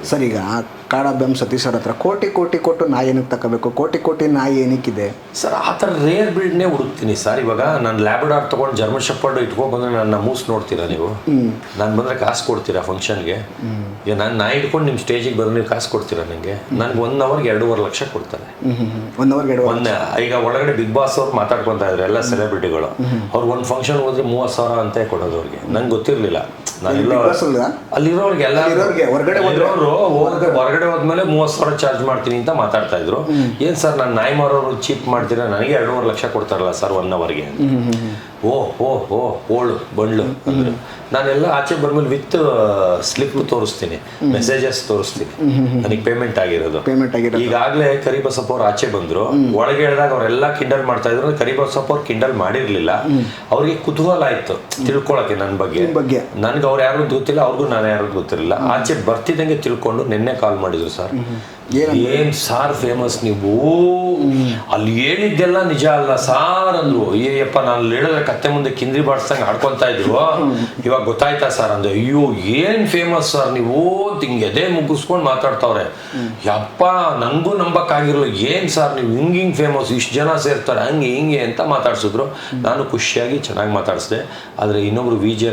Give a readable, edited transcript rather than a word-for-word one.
Sir ಈಗ ಕಾಡಾಭ್ಯಾಮ್ Satish sir ಹತ್ರ ಕೋಟಿ ಕೋಟಿ ಕೊಟ್ಟು ನಾಯಿ ಏನಕ್ಕೆ ತಗೋಬೇಕು, ಕೋಟಿ ಕೋಟಿ ನಾಯಿ ಏನಕ್ಕಿದೆ ಸರ್? ಆ ಥರ ರೇರ್ ಬ್ರೀಡ್ನೇ ಹುಡುಕ್ತೀನಿ ಸರ್. ಇವಾಗ ನಾನು ಲ್ಯಾಬ್ರಾಡಾರ್ ತೊಗೊಂಡು ಜರ್ಮನ್ ಶೆಪರ್ಡ್ ಇಟ್ಕೊಂಡ್ಬಂದ್ರೆ ನನ್ನ ಮೂಸ್ ನೋಡ್ತೀರಾ ನೀವು? ನಾನು ಬಂದರೆ ಕಾಸು ಕೊಡ್ತೀರಾ ಫಂಕ್ಷನ್ಗೆ? ಈಗ ನಾನು ನಾಯಿ ಇಟ್ಕೊಂಡು ನಿಮ್ಮ ಸ್ಟೇಜಿಗೆ ಬಂದ್ರೆ ನೀವು ಕಾಸು ಕೊಡ್ತೀರಾ ನನಗೆ? ನನಗೆ 1 ಅವರ್ಗೆ 2.5 ಲಕ್ಷ ಕೊಡ್ತಾರೆ. 1 ಅವರ್ಗೆ 2 ಈಗ ಒಳಗಡೆ ಬಿಗ್ ಬಾಸ್ ಅವ್ರು ಮಾತಾಡ್ಕೊತಾ ಇದ್ರು ಎಲ್ಲ ಸೆಲೆಬ್ರಿಟಿಗಳು. ಅವ್ರು ಒಂದು ಫಂಕ್ಷನ್ ಹೋದ್ರೆ 30,000 ಅಂತ ಕೊಡೋದು ಅವ್ರಿಗೆ. ನಂಗೆ ಗೊತ್ತಿರಲಿಲ್ಲ. ಅಲ್ಲಿರೋರ್ಗೆ ಎಲ್ಲ ಹೊರಗಡೆ ಹೋದ್ಮೇಲೆ 30,000 ಚಾರ್ಜ್ ಮಾಡ್ತೀನಿ ಅಂತ ಮಾತಾಡ್ತಾ ಇದ್ರು. ಏನ್ ಸರ್ ನಾನು ನಾಯಿ ಮಾರೋರು ಚೀಪ್ ಮಾಡ್ತೀರಾ? ನನಗೆ 2.5 ಲಕ್ಷ ಕೊಡ್ತಾರಲ್ಲ ಸರ್ 1 ಅವರ್ಗೆ. ಓಳು ಬಂಡ್ಲು ಅಂದ್ರೆ ನಾನೆಲ್ಲ ಆಚೆ ಬಂದ್ಮೇಲೆ ವಿತ್ ಸ್ಲಿಪ್ ತೋರಿಸ್ತೀನಿ, ಮೆಸೇಜಸ್ ತೋರಿಸ್ತೀನಿ ನನಗೆ ಪೇಮೆಂಟ್ ಆಗಿರೋದು. ಈಗಾಗಲೇ ಕರಿಬಸಪ್ಪ ಅವ್ರು ಆಚೆ ಬಂದ್ರು. ಒಳಗೆ ಹೇಳಿದಾಗ ಅವರೆಲ್ಲ ಕಿಂಡಲ್ ಮಾಡ್ತಾ ಇದ್ರು. ಕರಿಬಸಪ್ಪ ಅವ್ರು ಕಿಂಡಲ್ ಮಾಡಿರ್ಲಿಲ್ಲ. ಅವ್ರಿಗೆ ಕುತೂಹಲ ಆಯ್ತು ತಿಳ್ಕೊಳಕ್ಕೆ ನನ್ನ ಬಗ್ಗೆ. ನನ್ಗೆ ಅವ್ರು ಯಾರು ಗೊತ್ತಿಲ್ಲ, ಅವ್ರಿಗೂ ನಾನು ಯಾರು ಗೊತ್ತಿರಲಿಲ್ಲ. ಆಚೆ ಬರ್ತಿದ್ದಂಗೆ ತಿಳ್ಕೊಂಡು ನಿನ್ನೆ ಕಾಲ್ ಮಾಡಿದ್ರು. ಸರ್ ಏನ್ ಸಾರ್ ಫೇಮಸ್ ನೀವು? ಅಲ್ಲಿ ಹೇಳಿದ್ದೆಲ್ಲ ನಿಜ ಅಲ್ಲ ಸಾರ್ ಅಂದ್ರು. ಅಯ್ಯಪ್ಪ ನಾನು ಹೇಳಿದ್ರೆ ಕತ್ತೆ ಮುಂದೆ ಕಿಂದ್ರಿ ಬಾಡ್ಸಂಗೆ ಆಡ್ಕೊತಾ ಇದ್ರು. ಇವಾಗ ಗೊತ್ತಾಯ್ತಾ ಸರ್ ಅಂದೆ. ಅಯ್ಯೋ ಏನ್ ಫೇಮಸ್ ಸರ್ ನೀವು? ಹಿಂಗೆ ಎದೆ ಮುಗಿಸ್ಕೊಂಡು ಮಾತಾಡ್ತಾವ್ರೆ. ಯಪ್ಪ ನನಗೂ ನಂಬಕ್ಕಾಗಿರಲ್ಲ. ಏನ್ ಸರ್ ನೀವು ಹಿಂಗೆ ಫೇಮಸ್, ಇಷ್ಟು ಜನ ಸೇರ್ತಾರೆ ಹಂಗೆ ಹಿಂಗೆ ಅಂತ ಮಾತಾಡ್ಸಿದ್ರು. ನಾನು ಖುಷಿಯಾಗಿ ಚೆನ್ನಾಗಿ ಮಾತಾಡಿಸಿದೆ. ಆದರೆ ಇನ್ನೊಬ್ರು ವಿಜಯನ